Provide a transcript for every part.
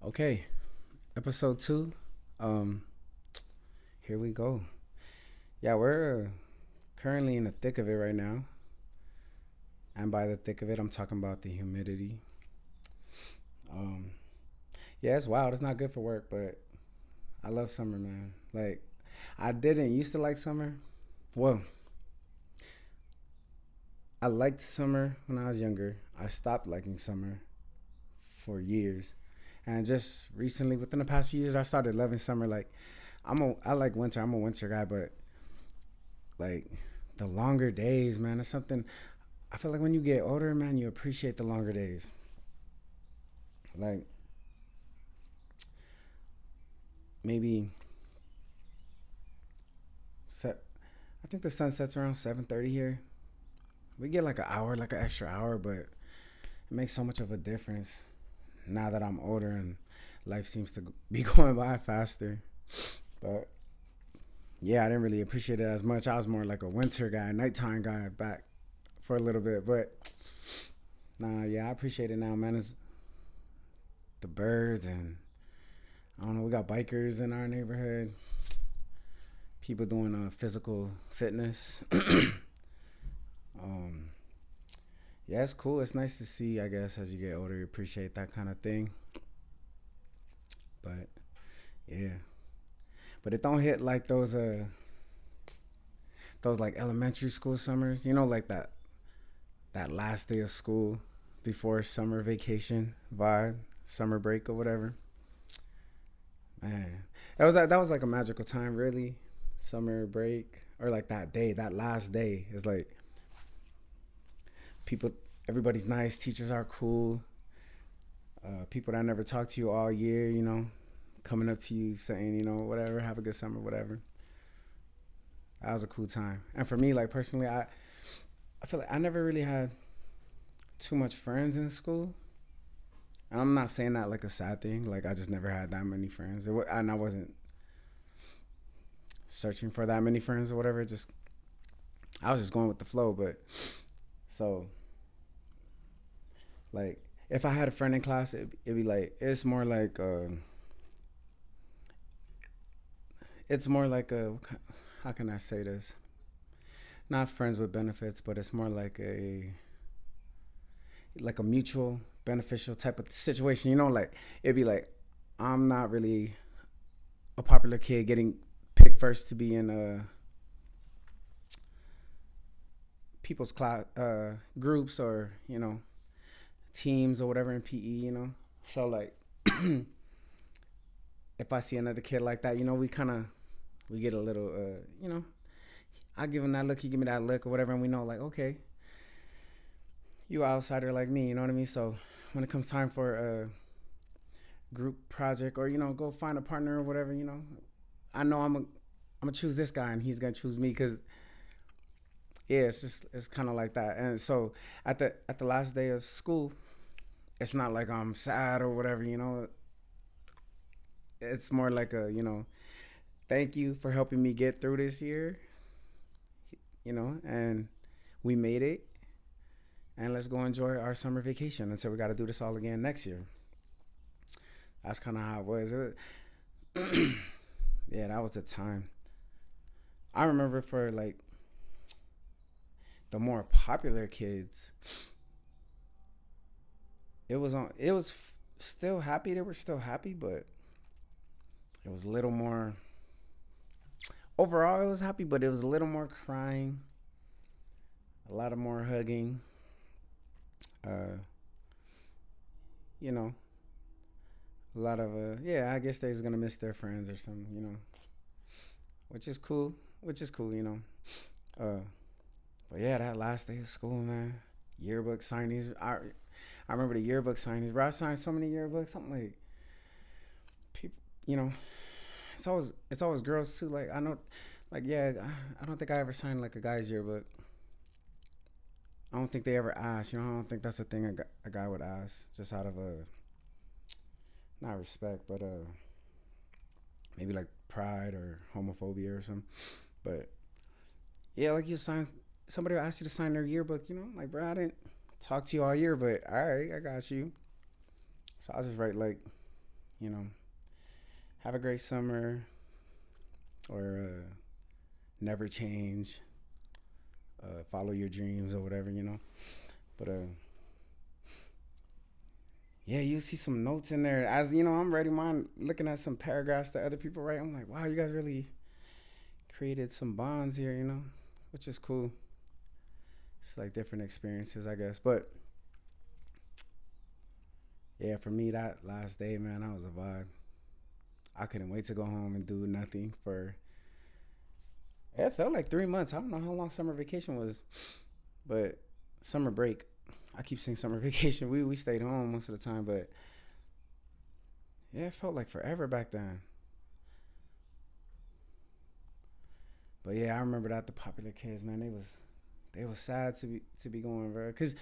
Okay, episode 2. Um, Here we go. Yeah, we're currently in the thick of it right now, and by the thick of it, I'm talking about the humidity. Um, yeah, it's wild. It's not good for work, but I love summer, man. Like, I didn't used to like summer. Well, I liked summer when I was younger. I stopped liking summer for years, and just recently, within the past few years, I started loving summer. Like, I like winter. I'm a winter guy, but like the longer days, man, it's something. I feel like when you get older, man, you appreciate the longer days. Like maybe set. I think the sun sets around 7:30 here. We get like an hour, like an extra hour, but it makes so much of a difference now that I'm older and life seems to be going by faster. But yeah, I didn't really appreciate it as much. I was more like a winter guy, nighttime guy back for a little bit. But nah, yeah, I appreciate it now, man. It's the birds and I don't know. We got bikers in our neighborhood. People doing physical fitness. um, yeah, it's cool. It's nice to see. I guess as you get older, you appreciate that kind of thing. But yeah, but it don't hit like those like elementary school summers. You know, like that last day of school before summer vacation vibe, summer break or whatever. Man, that was like a magical time, really. Summer break or like that day, that last day is like people. Everybody's nice. Teachers are cool. People that never talked to you all year, coming up to you saying, whatever, have a good summer, whatever. That was a cool time. And for me, like personally, I feel like I never really had too much friends in school. And I'm not saying that like a sad thing. Like I just never had that many friends, and I wasn't searching for that many friends or whatever. Just I was just going with the flow. But so like if I had a friend in class, it'd be like it's more like a how can I say this? Not friends with benefits, but it's more like a mutual beneficial type of situation. Like it'd be like I'm not really a popular kid getting picked first to be in people's class groups or teams or whatever in PE. So like if I see another kid like that, we get a little I give him that look, he give me that look or whatever, and we know like okay, you outsider like me, you know what I mean? So when it comes time for a group project or go find a partner or whatever, I know I'm gonna choose this guy and he's gonna choose me because yeah, it's kind of like that. And so at the last day of school, it's not like I'm sad or whatever, It's more like a thank you for helping me get through this year, and we made it, and let's go enjoy our summer vacation until we got to do this all again next year. That's kind of how yeah, that was the time. I remember for like the more popular kids, still happy. They were still happy, but it was a little more. Overall, it was happy, but it was a little more crying, a lot of more hugging. Uh, you know, a lot of yeah. I guess they're gonna miss their friends or something. Which is cool. Which is cool. Uh, but yeah, that last day of school, man. Yearbook signings. I remember the yearbook signings. Bro, I signed so many yearbooks. I'm like, people. It's always girls too. Like I know, like yeah. I don't think I ever signed like a guy's yearbook. I don't think they ever ask. I don't think that's a thing a guy would ask just out of a not respect, but maybe like pride or homophobia or something. But yeah, like you sign somebody will ask you to sign their yearbook. Like bro, I didn't talk to you all year, but all right, I got you. So I just write like you know, have a great summer or never change. Follow your dreams or whatever, you know. But yeah, you see some notes in there. As you know, I'm reading mine, looking at some paragraphs that other people write. I'm like, wow, you guys really created some bonds here, you know, which is cool. It's like different experiences, I guess. But yeah, for me, that last day, man, that was a vibe. I couldn't wait to go home and do nothing for. It felt like 3 months. I don't know how long summer vacation was, but summer break. I keep saying summer vacation. We stayed home most of the time, but yeah, it felt like forever back then. But yeah, I remember that the popular kids, man, they was sad to be going, bro. Cause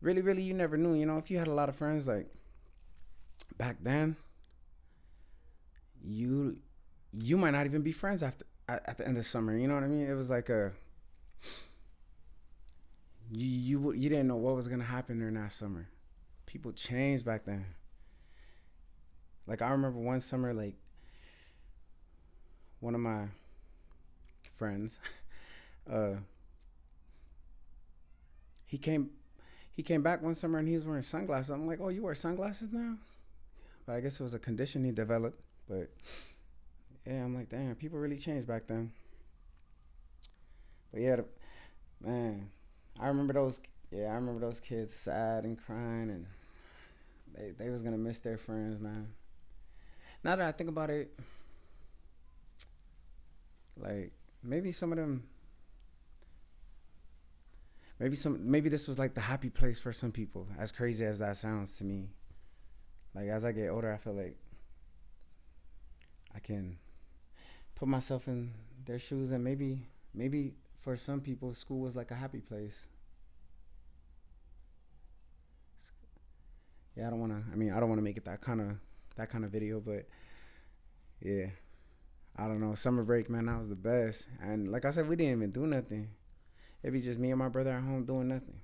really, really, you never knew. You know, if you had a lot of friends like back then, you you might not even be friends after at the end of summer. You know what I mean? It was like a you didn't know what was gonna happen during that summer. People changed back then. Like I remember one summer, like one of my friends, uh, he came he came back one summer and he was wearing sunglasses. I'm like, oh, you wear sunglasses now? But I guess it was a condition he developed. But yeah, I'm like, damn, people really changed back then. But yeah, man, I remember those. Yeah, I remember those kids sad and crying, and they was gonna miss their friends, man. Now that I think about it, like maybe some of them, maybe this was like the happy place for some people. As crazy as that sounds to me, like as I get older, I feel like I can put myself in their shoes, and maybe for some people, school was like a happy place. Yeah, I don't wanna. I mean, I don't wanna make it that kind of video, but yeah, I don't know. Summer break, man, that was the best. And like I said, we didn't even do nothing. It'd be just me and my brother at home doing nothing.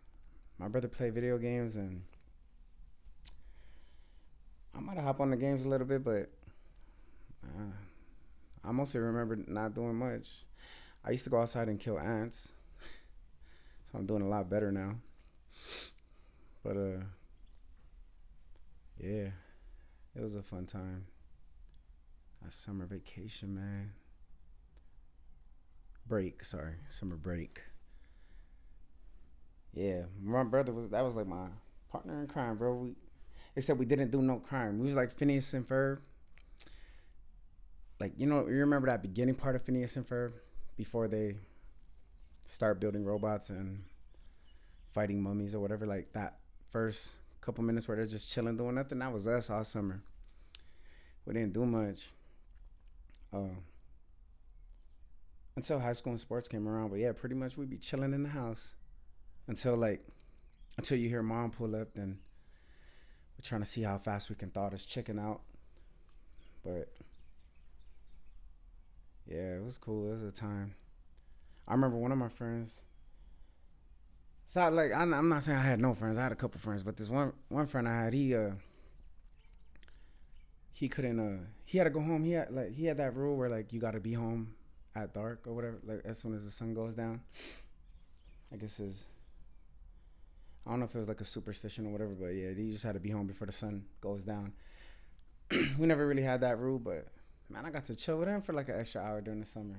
My brother played video games, and I might have hop on the games a little bit, but uh, I mostly remember not doing much. I used to go outside and kill ants, so I'm doing a lot better now. But yeah, it was a fun time. A summer vacation, man. Break, sorry, summer break. Yeah, my brother was that was like my partner in crime, bro. Except we didn't do no crime. We was like Phineas and Ferb. Like you remember that beginning part of Phineas and Ferb before they start building robots and fighting mummies or whatever. Like that first couple minutes where they're just chilling doing nothing. That was us all summer. We didn't do much uh, until high school and sports came around. But yeah, pretty much we'd be chilling in the house until like until you hear mom pull up. Then we're trying to see how fast we can thaw this chicken out. But yeah, it was cool. It was a time. I remember one of my friends. So like I'm not saying I had no friends. I had a couple friends, but this one friend I had, he couldn't he had to go home. He had that rule where like you got to be home at dark or whatever, like as soon as the sun goes down. I guess is I don't know if it was like a superstition or whatever, but yeah, he just had to be home before the sun goes down. We never really had that rule, but man, I got to chill with him for like an extra hour during the summer.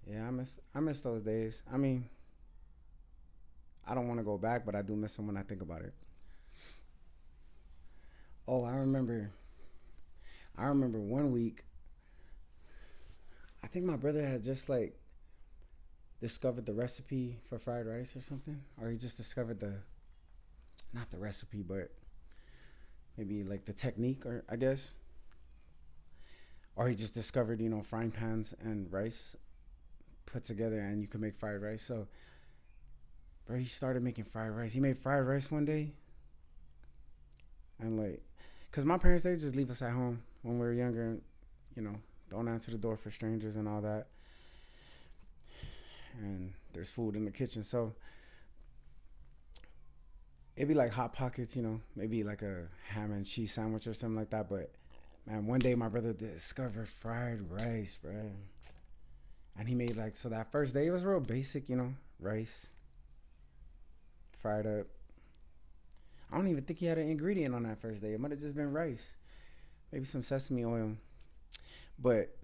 Yeah, I miss those days. I mean, I don't want to go back, but I do miss them when I think about it. Oh, I remember one week. I think my brother had just like discovered the recipe for fried rice or something, or he just discovered the not the recipe, but maybe like the technique, or I guess, or he just discovered frying pans and rice put together, and you can make fried rice. So, bro, he started making fried rice. He made fried rice one day, and like, cause my parents they just leave us at home when we were younger, and you know, don't answer the door for strangers and all that. And there's food in the kitchen, so it'd be like hot pockets, maybe like a ham and cheese sandwich or something like that. But man, one day my brother discovered fried rice, bro, and he made like, so that first day it was real basic, rice fried up. I don't even think he had an ingredient on that first day. It might have just been rice, maybe some sesame oil. But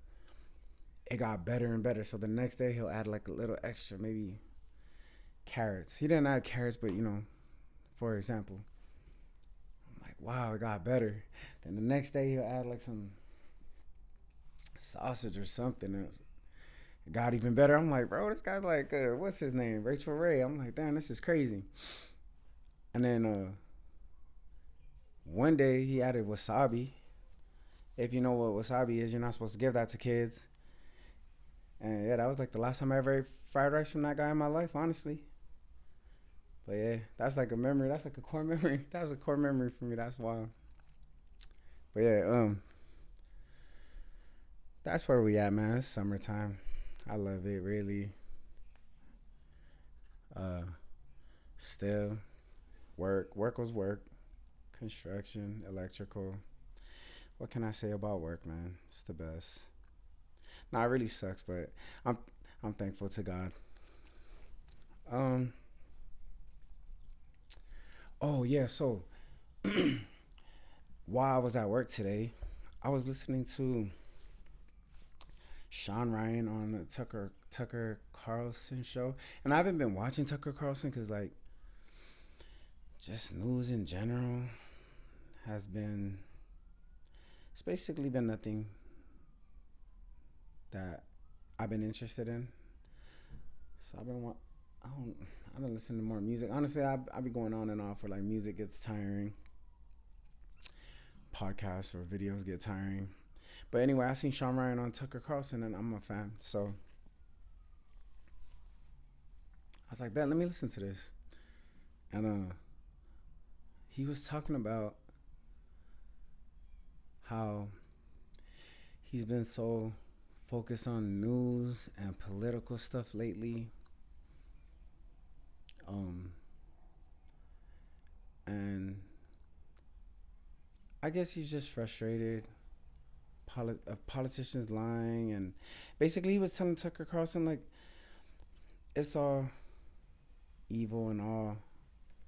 it got better and better. So the next day he'll add like a little extra, maybe carrots. He didn't add carrots, but for example, I'm like, wow, it got better. Then the next day he'll add like some sausage or something. It got even better. I'm like, bro, this guy's like, what's his name? Rachel Ray. I'm like, damn, this is crazy. And then one day he added wasabi. If you know what wasabi is, you're not supposed to give that to kids. And yeah, that was like the last time I ever ate fried rice from that guy in my life, honestly. But yeah, that's like a memory. That's like a core memory. That was a core memory for me. That's wild. But yeah, that's where we at, man. It's summertime. I love it, really. Uh, Still, work was work. Construction, electrical. What can I say about work, man? It's the best. Nah, it really sucks, but I'm I'm thankful to God. Um. Oh yeah. So while I was at work today, I was listening to Sean Ryan on the Tucker Carlson show, and I haven't been watching Tucker Carlson because like just news in general has been, it's basically been nothing that I've been interested in. So I don't I've been listening to more music. Honestly, I be going on and off where like music gets tiring, podcasts or videos get tiring. But anyway, I seen Sean Ryan on Tucker Carlson and I'm a fan. So I was like, bet, let me listen to this. And he was talking about how he's been so focused on news and political stuff lately. Um, and I guess he's just frustrated of politicians lying, and basically he was telling Tucker Carlson like it's all evil and all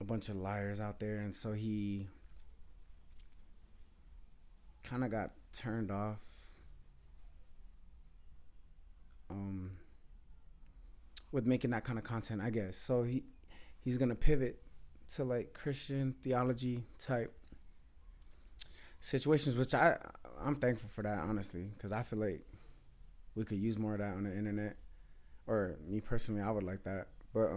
a bunch of liars out there, and so he kind of got turned off um, with making that kind of content, I guess. So he's gonna pivot to like Christian theology type situations, which I'm thankful for that, honestly, because I feel like we could use more of that on the internet. Or me personally, I would like that. But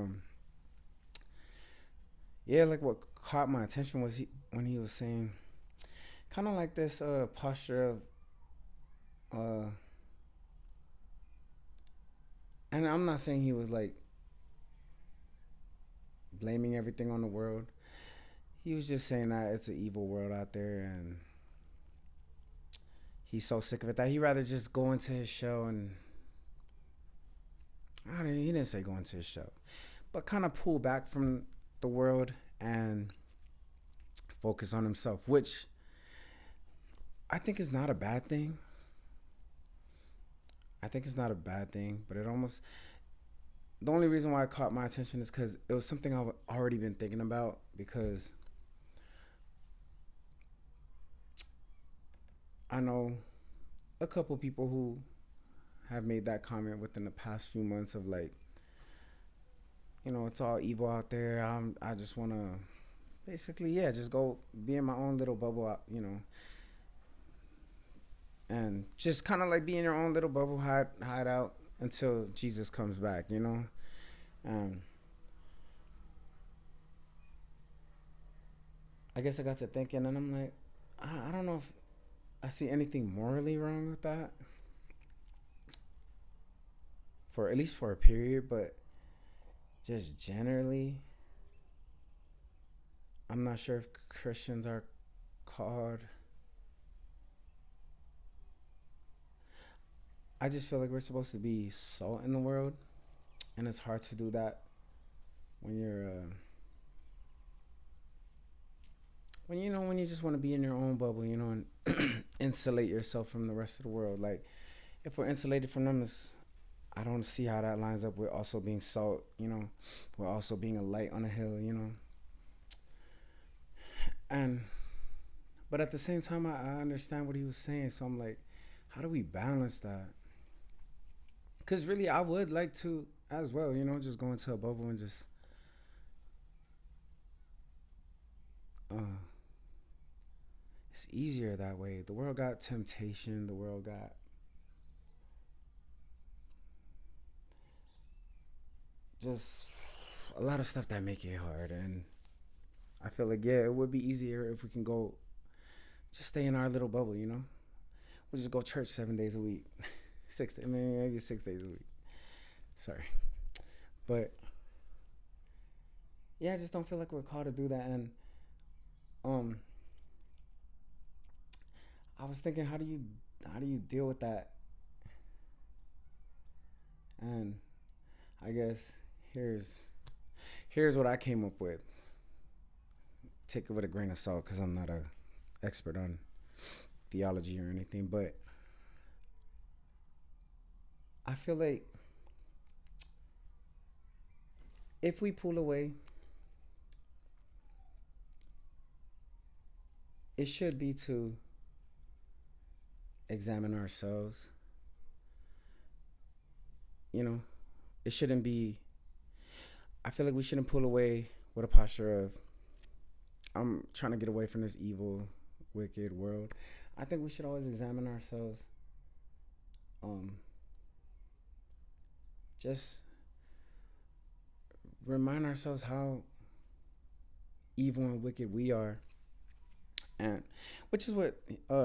yeah, like what caught my attention was when he was saying kind of like this posture of uh, and I'm not saying he was like blaming everything on the world. He was just saying that it's an evil world out there, and he's so sick of it that he'd rather just go into his show and he didn't say go into his show, but kind of pull back from the world and focus on himself, which I think is not a bad thing. I think it's not a bad thing, but it almost, the only reason why it caught my attention is because it was something I've already been thinking about, because I know a couple people who have made that comment within the past few months of like, it's all evil out there. I just want to basically, yeah, just go be in my own little bubble, and just kind of like be in your own little bubble, hide out until Jesus comes back. Um, I guess I got to thinking, and I'm like, I don't know if I see anything morally wrong with that, for at least for a period, but just generally, I'm not sure if Christians are called. I just feel like we're supposed to be salt in the world, and it's hard to do that when you're when you just want to be in your own bubble, and insulate yourself from the rest of the world. Like if we're insulated from them, I don't see how that lines up with also being salt. We're also being a light on a hill. And but at the same time, I understand what he was saying. So I'm like, how do we balance that? Because really, I would like to as well. Just go into a bubble and just uh, it's easier that way. The world got temptation. The world got just a lot of stuff that make it hard. And I feel like, yeah, it would be easier if we can go just stay in our little bubble. We'll just go church 7 days a week. Maybe 6 days a week. Sorry. But yeah, I just don't feel like we're called to do that. And um I was thinking, how do you deal with that? And I guess here's what I came up with. Take it with a grain of salt because I'm not a expert on theology or anything, but I feel like if we pull away, it should be to examine ourselves. You know, it shouldn't be. I feel like we shouldn't pull away with a posture of I'm trying to get away from this evil, wicked world. I think we should always examine ourselves. Um, just remind ourselves how evil and wicked we are, and which is what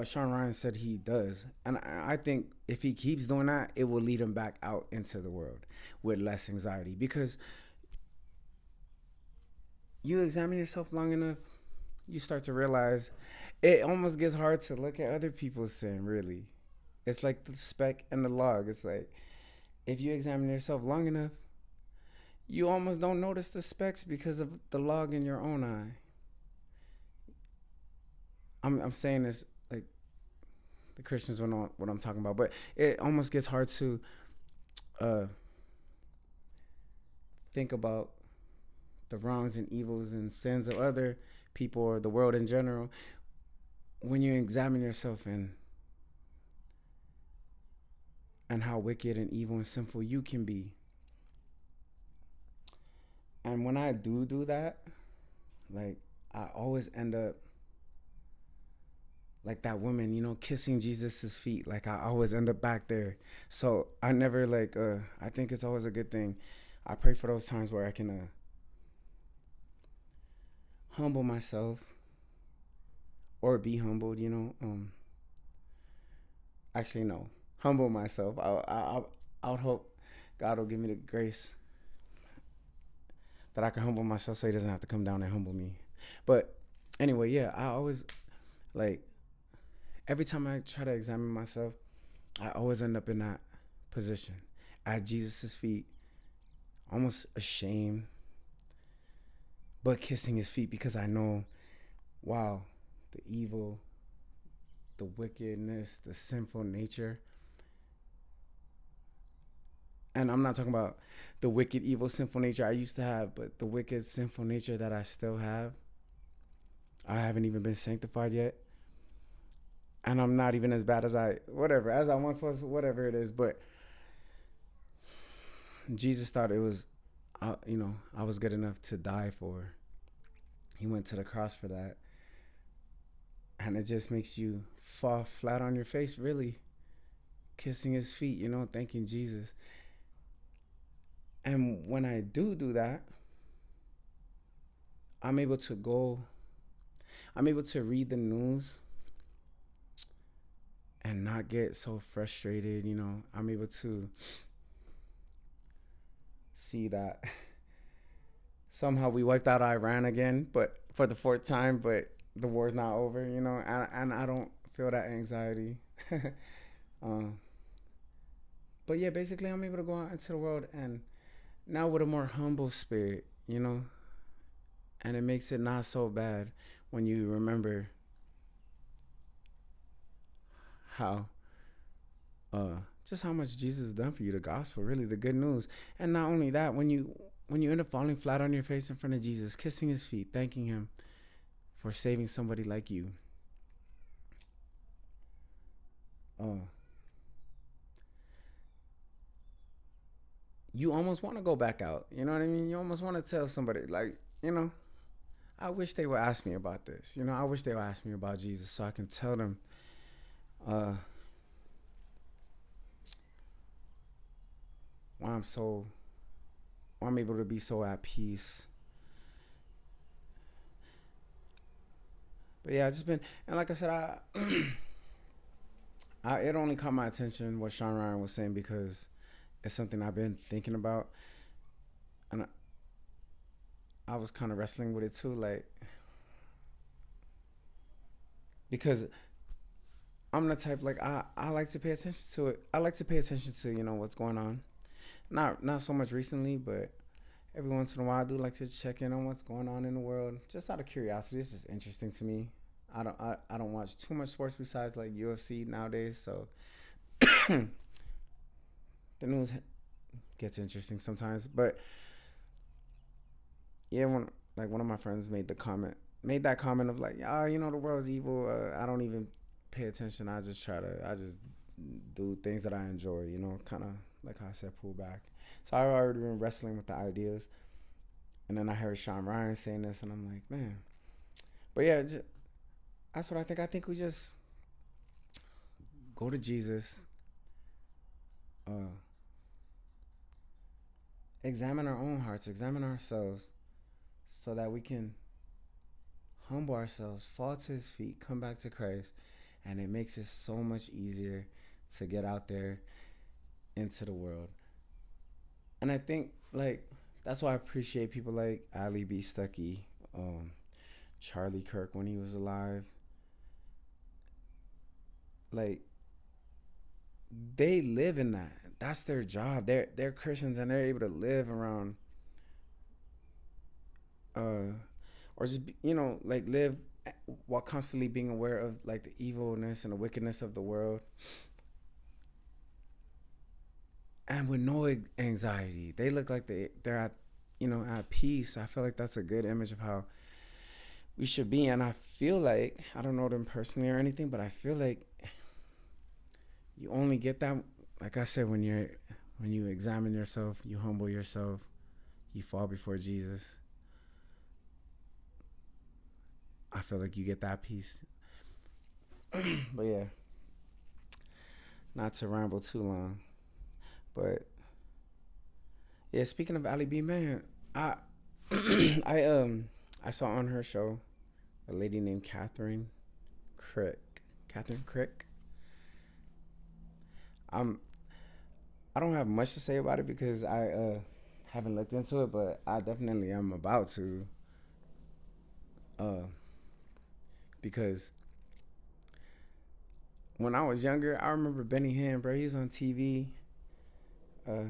Sean Ryan said he does. And I think if he keeps doing that, it will lead him back out into the world with less anxiety because you examine yourself long enough, you start to realize it almost gets hard to look at other people's sin. Really, it's like the speck and the log. It's like if you examine yourself long enough, you almost don't notice the specks because of the log in your own eye. I'm saying this like the Christians will know what I'm talking about, but it almost gets hard to uh, think about the wrongs and evils and sins of other people or the world in general when you examine yourself and how wicked and evil and sinful you can be. And when I do that, like I always end up like that woman, kissing Jesus's feet. Like I always end up back there. So I never I think it's always a good thing. I pray for those times where I can humble myself or be humbled. Actually no, humble myself. I would hope God will give me the grace that I can humble myself so he doesn't have to come down and humble me. But anyway, yeah, I always like every time I try to examine myself, I always end up in that position at Jesus' feet, almost ashamed, but kissing his feet because I know, wow, the evil, the wickedness, the sinful nature. And I'm not talking about the wicked, evil, sinful nature I used to have, but the wicked, sinful nature that I still have. I haven't even been sanctified yet. And I'm not even as bad as I once was, whatever it is. But Jesus thought it was, I was good enough to die for. He went to the cross for that. And it just makes you fall flat on your face, really. Kissing his feet, thanking Jesus. And when I do that, I'm able to read the news and not get so frustrated. I'm able to see that somehow we wiped out Iran again, but for the fourth time, but the war's not over, and I don't feel that anxiety. But yeah, basically I'm able to go out into the world and now with a more humble spirit, and it makes it not so bad when you remember how just how much Jesus has done for you, the gospel, really the good news. And not only that, when you end up falling flat on your face in front of Jesus, kissing his feet, thanking him for saving somebody like you, uh, you almost want to go back out. You know what I mean? You almost want to tell somebody, like, I wish they would ask me about this. I wish they would ask me about Jesus so I can tell them uh, why I'm able to be so at peace. But yeah, I just been, and like I said, it only caught my attention what Sean Ryan was saying because it's something I've been thinking about, and I was kind of wrestling with it too, like because I'm the type, like, I like to pay attention to it. I like to pay attention to what's going on. Not so much recently, but every once in a while I do like to check in on what's going on in the world, just out of curiosity. It's just interesting to me. I don't watch too much sports besides like UFC nowadays, so the news gets interesting sometimes. But yeah, when like one of my friends made that comment of like, the world's evil. I don't even pay attention. I just do things that I enjoy. Kind of like how I said, pull back. So I've already been wrestling with the ideas, and then I heard Sean Ryan saying this, and I'm like, man. But yeah, that's what I think. I think we just go to Jesus, uh, examine our own hearts, examine ourselves, so that we can humble ourselves, fall to his feet, come back to Christ, and it makes it so much easier to get out there into the world. And I think, like, that's why I appreciate people like Ali B. Stuckey, Charlie Kirk when he was alive. Like, they live in that. That's their job. They're Christians and they're able to live around, or just like live while constantly being aware of like the evilness and the wickedness of the world, and with no anxiety. They look like they're at peace. I feel like that's a good image of how we should be. And I feel like, I don't know them personally or anything, but I feel like you only get that, like I said, when you examine yourself, you humble yourself, you fall before Jesus. I feel like you get that peace. But yeah, not to ramble too long, but yeah, speaking of Ali B, man, I I saw on her show a lady named Crick. Catherine Crick. I'm I don't have much to say about it because I haven't looked into it, but I definitely am about to. Uh, because when I was younger, I remember Benny Hinn, bro. He was on TV, uh,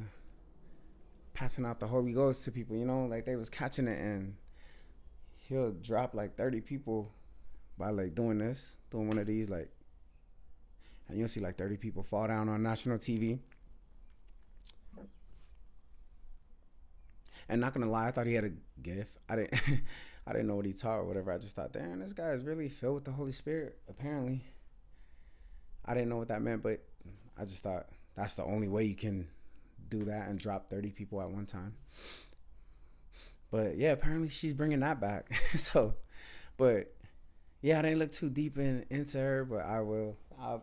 passing out the Holy Ghost to people. Like they was catching it, and he'll drop like 30 people by like doing one of these, like, and you'll see like 30 people fall down on national TV. And not gonna lie, I thought he had a gift. I didn't, I didn't know what he taught or whatever. I just thought, damn, this guy is really filled with the Holy Spirit. Apparently, I didn't know what that meant, but I just thought that's the only way you can do that and drop 30 people at one time. But yeah, apparently she's bringing that back. So, but yeah, I didn't look too deep into her, but I will. I,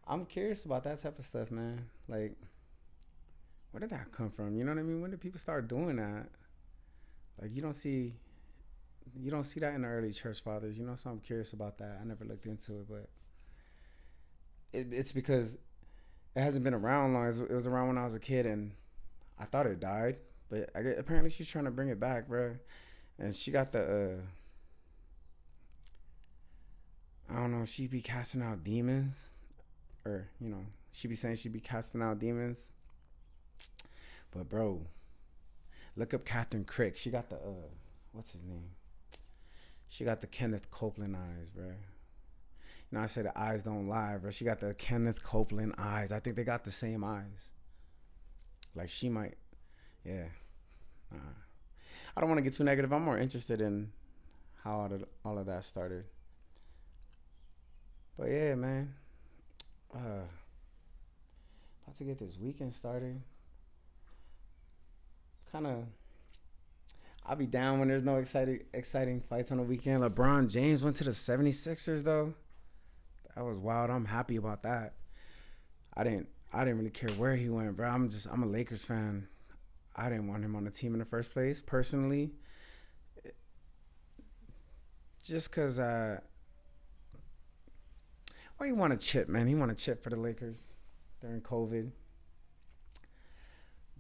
I'm curious about that type of stuff, man. Like, where did that come from? You know what I mean? When did people start doing that? Like, you don't see that in the early church fathers. So I'm curious about that. I never looked into it, but it's because it hasn't been around long. It was around when I was a kid, and I thought it died, but apparently she's trying to bring it back, bro. And she got the I don't know, she be casting out demons, or she be saying she be casting out demons. But bro, look up Catherine Crick. She got the what's his name? She got the Kenneth Copeland eyes, bro. You know, I say the eyes don't lie, bro. She got the Kenneth Copeland eyes. I think they got the same eyes. Like she might, yeah. Uh, I don't want to get too negative. I'm more interested in how all of that started. But yeah, man. Uh, About to get this weekend started. Kind of. I'll be down when there's no exciting fights on the weekend. LeBron James went to the 76ers though. That was wild. I'm happy about that. I didn't really care where he went, bro. I'm a Lakers fan. I didn't want him on the team in the first place, personally. Just cause why you want a chip, man? He want a chip for the Lakers during COVID.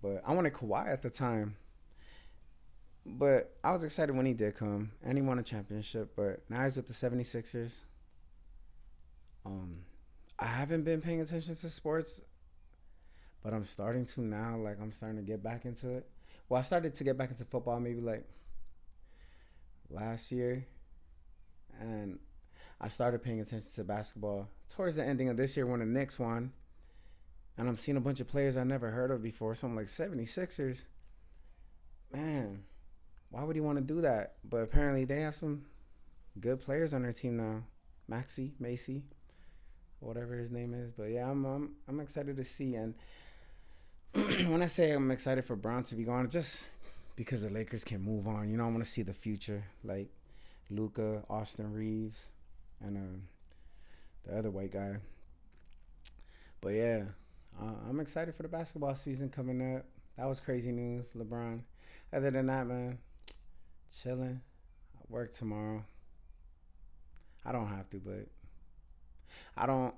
But I wanted Kawhi at the time. But I was excited when he did come and he won a championship. But now he's with the 76ers. Um I haven't been paying attention to sports, but I'm starting to now. Like I'm starting to get back into it. Well, I started to get back into football maybe like last year, and I started paying attention to basketball towards the ending of this year when the Knicks won. And I'm seeing a bunch of players I never heard of before. So I'm like, 76ers? Man, why would he want to do that? But apparently they have some good players on their team now. Macy, whatever his name is. But yeah, I'm excited to see. And when I say I'm excited for Brown to be gone, just because the Lakers can move on. You know, I want to see the future. Like Luka, Austin Reeves, and the other white guy. But yeah, I'm excited for the basketball season coming up. That was crazy news, LeBron. Other than that, man, chilling. I work tomorrow. I don't have to, but I don't.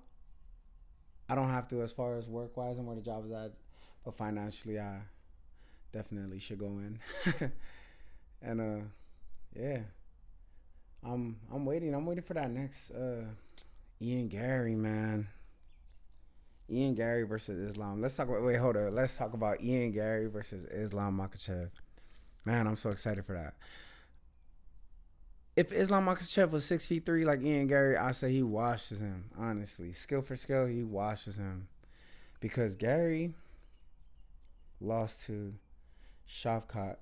I don't have to as far as work wise and where the job is at, but financially, I definitely should go in. And yeah, I'm waiting. I'm waiting for that next Ian Gary, man. Ian Gary versus Islam. Let's talk about. Wait, hold up. Let's talk about Ian Gary versus Islam Makhachev. Man, I'm so excited for that. If Islam Makhachev was 6'3" like Ian Gary, I say he washes him. Honestly, skill for skill, he washes him. Because Gary lost to Shavkat,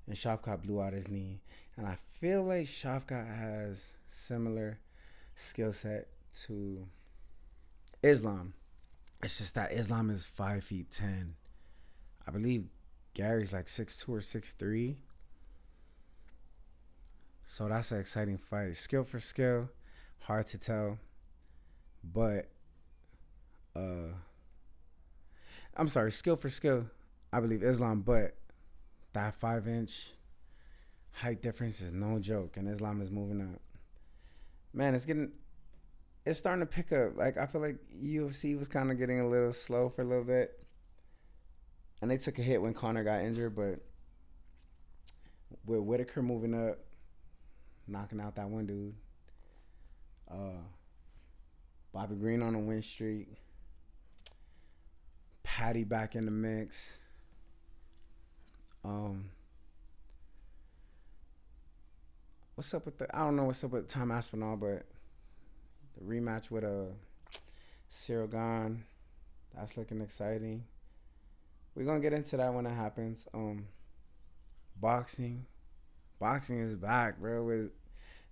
and Shavkat blew out his knee. And I feel like Shavkat has similar skill set to Islam. It's just that Islam is 5'10". I believe Gary's like 6'2" or 6'3". So that's an exciting fight. Skill for skill, hard to tell. But I'm sorry, skill for skill, I believe Islam, but that 5-inch height difference is no joke, and Islam is moving up. Man, it's starting to pick up. Like I feel like UFC was kind of getting a little slow for a little bit, and they took a hit when Conor got injured. But with Whitaker moving up, knocking out that one dude, Bobby Green on a win streak, Patty back in the mix. What's up with I don't know what's up with Tom Aspinall, but the rematch with Cyril Gane, that's looking exciting. We're gonna get into that when it happens. Boxing is back, bro. With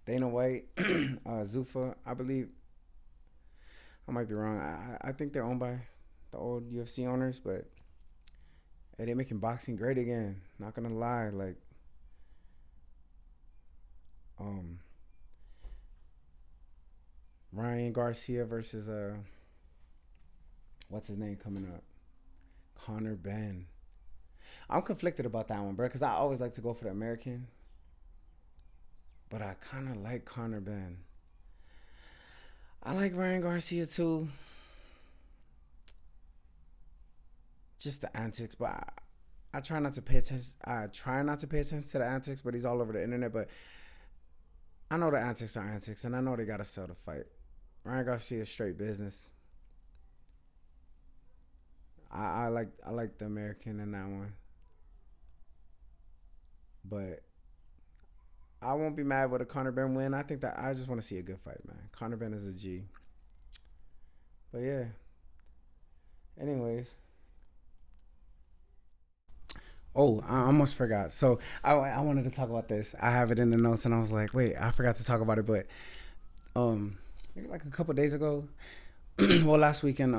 Dana White, Zuffa, I believe. I might be wrong. I think they're owned by the old UFC owners, but hey, they're making boxing great again. Not gonna lie, like, Ryan Garcia versus what's his name coming up? Conor Ben. I'm conflicted about that one, bro, because I always like to go for the American, but I kind of like Conor Ben. I like Ryan Garcia too. Just the antics, but I try not to pay attention. I try not to pay attention to the antics, but he's all over the internet. But I know the antics are antics, and I know they gotta sell the fight. Ryan Garcia is straight business. I like the American in that one, but I won't be mad with a Conor Ben win. I think that I just want to see a good fight, man. Conor Ben is a G. But yeah. Anyways. Oh, I almost forgot. So I wanted to talk about this. I have it in the notes, and I was like, wait, I forgot to talk about it. But maybe like a couple days ago, well, last weekend,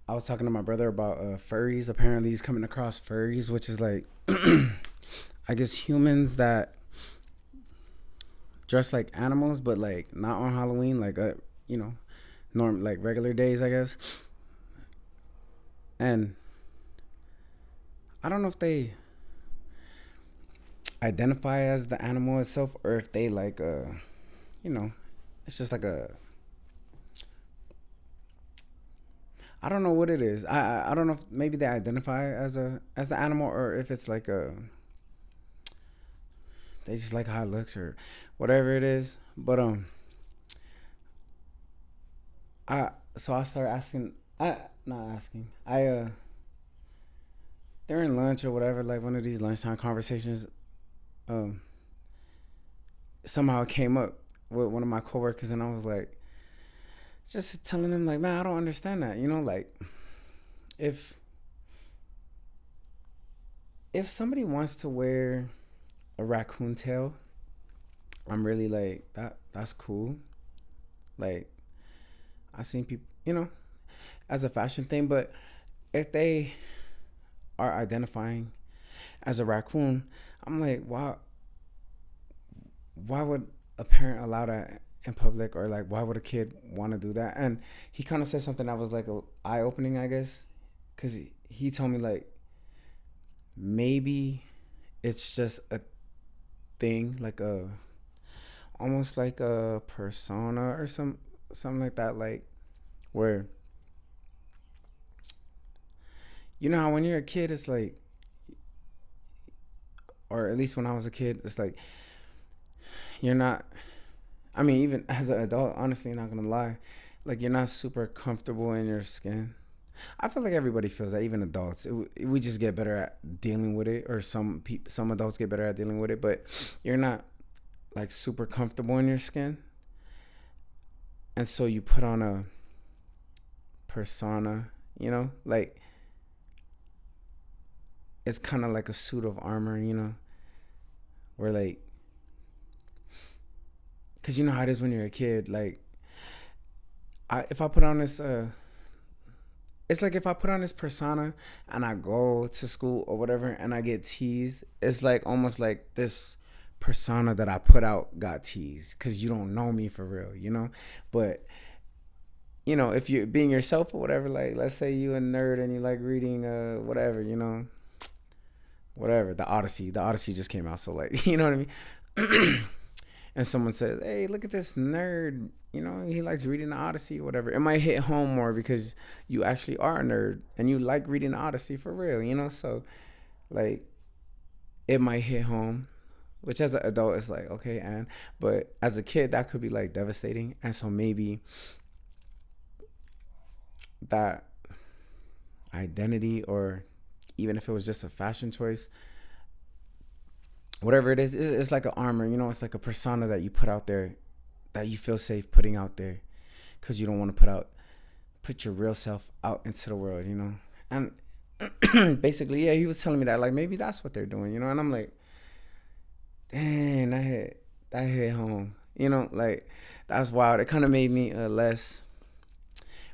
I was talking to my brother about furries. Apparently, he's coming across furries, which is like, I guess humans that dress like animals, but like not on Halloween, like you know, like regular days, I guess. And I don't know if they identify as the animal itself or if they like you know, it's just like a, I don't know what it is. I don't know if maybe they identify as the animal or if it's like a, they just like how it looks or whatever it is. But I so I started asking, I not asking. I during lunch or whatever, like one of these lunchtime conversations, um somehow it came up with one of my coworkers, and I was like, just telling them like, man, I don't understand that. You know, like if somebody wants to wear a raccoon tail, I'm really like that. That's cool. Like I seen people, as a fashion thing. But if they are identifying as a raccoon, I'm like, why? Why would a parent allow that in public, or like, why would a kid want to do that? And he kind of said something that was like a eye opening, I guess, because he told me like maybe it's just a thing, like a almost like a persona or something like that, like where you know how when you're a kid, it's like, or at least when I was a kid, it's like you're not. I mean, even as an adult, honestly, not gonna lie, like you're not super comfortable in your skin. I feel like everybody feels that, even adults. We just get better at dealing with it, or some adults get better at dealing with it. But you're not like super comfortable in your skin, and so you put on a persona. Like it's kind of like a suit of armor. Where like, cause you know how it is when you're a kid. Like, if I put on this it's like if I put on this persona and I go to school or whatever and I get teased, it's like almost like this persona that I put out got teased because you don't know me for real. But if you're being yourself or whatever, like let's say you a nerd and you like reading whatever, whatever, the Odyssey just came out, so like you know what I mean. And someone says, hey, look at this nerd, he likes reading the Odyssey or whatever, it might hit home more because you actually are a nerd and you like reading the Odyssey for real. So like it might hit home, which as an adult is like, okay, but as a kid that could be like devastating. And so maybe that identity, or even if it was just a fashion choice, whatever it is, it's like an armor. It's like a persona that you put out there, that you feel safe putting out there, because you don't want to put your real self out into the world. And basically, yeah, he was telling me that like maybe that's what they're doing. And I'm like, dang, that hit home. Like that's wild. It kind of made me less,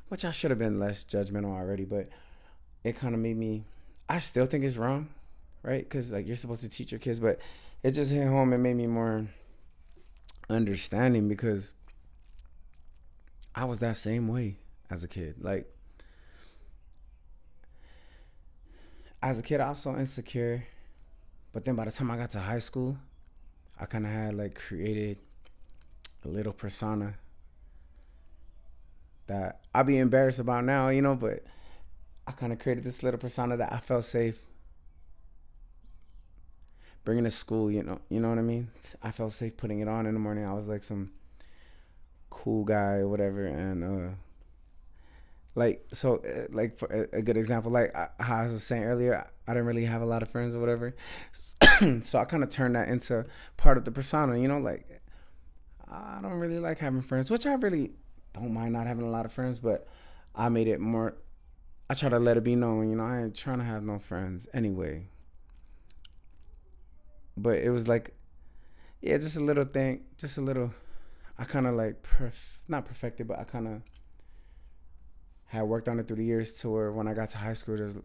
which I should have been less judgmental already, but it kind of made me. I still think it's wrong, right? Because like you're supposed to teach your kids, but it just hit home and made me more understanding, because I was that same way as a kid. Like as a kid, I was so insecure, but then by the time I got to high school, I kind of had like created a little persona that I'll be embarrassed about now, but I kind of created this little persona that I felt safe bringing to school. You know what I mean? I felt safe putting it on in the morning. I was like some cool guy or whatever. And like, so like for a good example, like how I was saying earlier, I didn't really have a lot of friends or whatever. So I kind of turned that into part of the persona, like I don't really like having friends, which I really don't mind not having a lot of friends, but I made it more, I try to let it be known, I ain't trying to have no friends anyway. But it was like, yeah, just a little thing, just a little, I kind of like, not perfected, but I kind of had worked on it through the years to where when I got to high school, there's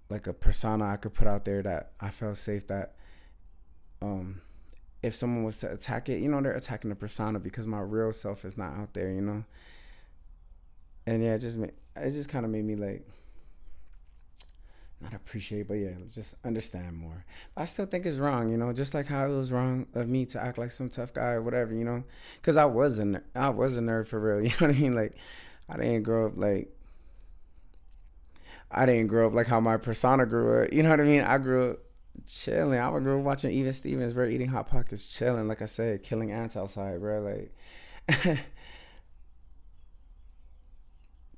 like a persona I could put out there that I felt safe that um if someone was to attack it, they're attacking the persona because my real self is not out there. And yeah, it just kind of made me like not appreciate, but yeah, just understand more. But I still think it's wrong, just like how it was wrong of me to act like some tough guy or whatever, because I was a nerd for real. You know what I mean? Like I didn't grow up like I didn't grow up like how my persona grew up. You know what I mean? I grew up chilling. I grew up watching Even Stevens, bro, eating hot pockets, chilling. Like I said, killing ants outside, bro. Like,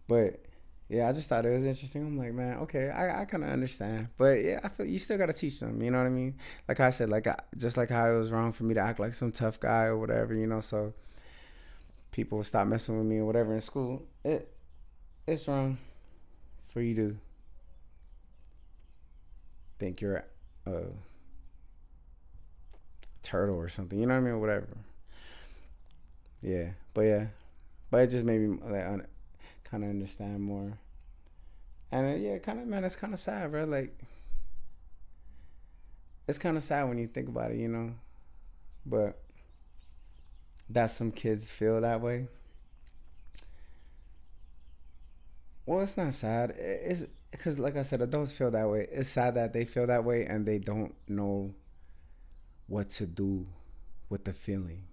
but yeah, I just thought it was interesting. I'm like, man, okay, I kind of understand, but yeah, I feel you still gotta teach them. You know what I mean? Like I said, just like how it was wrong for me to act like some tough guy or whatever. So people would stop messing with me or whatever in school. It's wrong for you to think you're a turtle or something. You know what I mean? Whatever. Yeah, but it just made me like kind of understand more. And yeah, kind of man, it's kind of sad, bro. Like it's kind of sad when you think about it. But that some kids feel that way. Well, it's not sad. It's because, like I said, adults feel that way. It's sad that they feel that way and they don't know what to do with the feeling,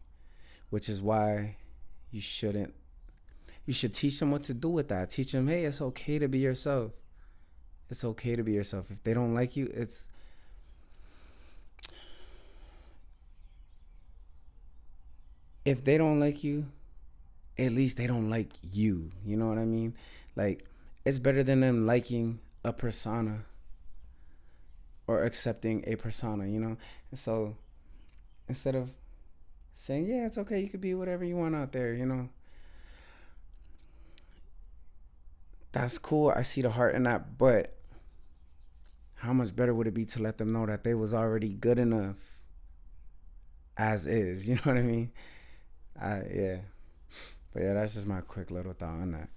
which is why you shouldn't. You should teach them what to do with that. Teach them, hey, it's okay to be yourself. It's okay to be yourself. If they don't like you, if they don't like you, at least they don't like you. You know what I mean? Like, it's better than them liking a persona or accepting a persona. And so instead of saying, yeah, it's okay, you could be whatever you want out there. That's cool. I see the heart in that, but how much better would it be to let them know that they was already good enough as is? You know what I mean? Yeah. But yeah, that's just my quick little thought on that.